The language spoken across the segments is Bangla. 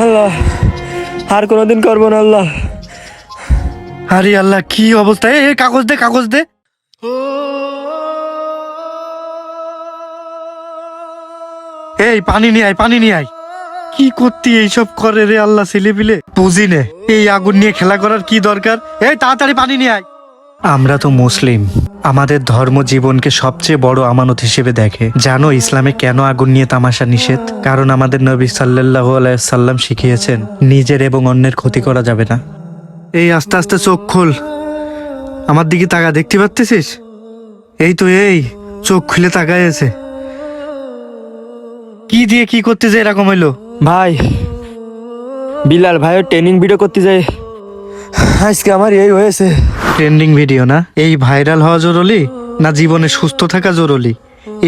আল্লাহ, আর কোনোদিন করবো না আল্লাহ। আরে আল্লাহ, কি অবস্থা! এই কাগজ দে, কাগজ দে। এই পানি নিয়ে আয়, পানি নিয়ে আয়। কি করতি এইসব করে রে আল্লাহ, ছেলে পিলে বুঝি নে। এই আগুন নিয়ে খেলা করার কি দরকার? এই তাড়াতাড়ি পানি নিয়ে আয়। আমরা তো মুসলিম, আমাদের ধর্ম জীবনকে সবচেয়ে বড় আমানত হিসেবে দেখে। জানো ইসলামে কেন আগুন নিয়ে তামাশা নিষেধ? কারণ আমাদের নবী সাল্লাল্লাহু আলাইহি সাল্লাম শিখিয়েছেন, নিজের এবং অন্যের ক্ষতি করা যাবে না। এই আস্তে আস্তে চোখ খোল, আমার দিকে তাকা, দেখতে পাচ্ছিস? এই তো, এই চোখ খুলে তাকায় আছে। কি দিয়ে কি করতে যে এরকম হইলো? ভাই, বিলাল ভাই ট্রেনিং ভিডিও করতে যাই, আজকে আমার এই হয়েছে। ট্রেন্ডিং ভিডিও না? এই ভাইরাল হওয়া জরুরি না জীবনে সুস্থ থাকা জরুরি?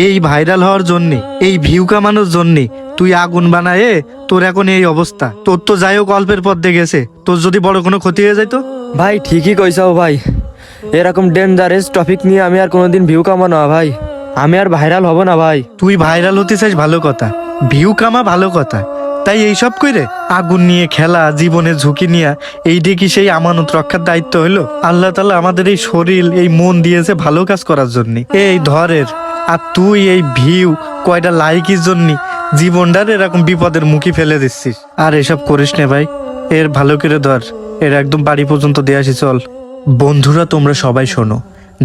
এই ভাইরাল হওয়ার জন্যে, এই ভিউ কামানোর জন্যে তুই আগুন বানায়ে তোর এখন এই অবস্থা। তোর তো যাই হোক অল্পের পথ দিয়ে গেছে, তোর যদি বড় কোনো ক্ষতি হয়ে যাইতো? ভাই ঠিকই কইসাও ভাই, এরকম ডেঞ্জারাস টপিক নিয়ে আমি আর কোনোদিন ভিউ কামানো না ভাই, আমি আর ভাইরাল হব না ভাই। তুই ভাইরাল হতে চাস ভালো কথা, ভিউ কামা ভালো কথা, তাই এইসব কইরে আগুন নিয়ে খেলা, জীবনের ঝুঁকি নিয়ে এইটা কি সেই আমানত রক্ষার দায়িত্ব হইলো? আল্লাহ তাআলা আমাদের এই শরীর, এই মন দিয়েছে ভালো কাজ করার জন্য, এই ধরের। আর তুই এই ভিউ, কয়টা লাইকের জন্য জীবনটার এরকম বিপদের মুখে ফেলে দিচ্ছিস। আর এসব করিস না ভাই, এর ভালো করে ধর, এর একদম বাড়ি পর্যন্ত দিয়ে আসি চল। বন্ধুরা তোমরা সবাই শোনো,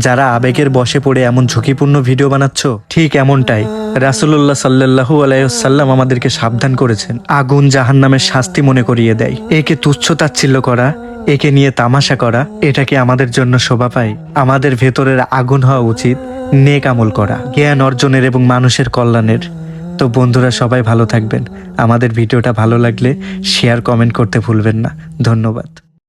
যারা আবেগের বশে পড়ে এমন ঝুঁকিপূর্ণ ভিডিও বানাচ্ছ, ঠিক এমনটাই রাসূলুল্লাহ সাল্লাল্লাহু আলাইহি ওয়াসাল্লাম আমাদেরকে সাবধান করেছেন। আগুন জাহান্নামের শাস্তি মনে করিয়ে দেয়। একে তুচ্ছ তাচ্ছিল্য করা, একে নিয়ে তামাশা করা, এটা কি আমাদের জন্য শোভা পায়? আমাদের ভেতরের আগুন হওয়া উচিত নেক আমল করা, জ্ঞান অর্জনের এবং মানুষের কল্যাণের। তো বন্ধুরা সবাই ভালো থাকবেন। আমাদের ভিডিওটা ভালো লাগলে শেয়ার, কমেন্ট করতে ভুলবেন না। ধন্যবাদ।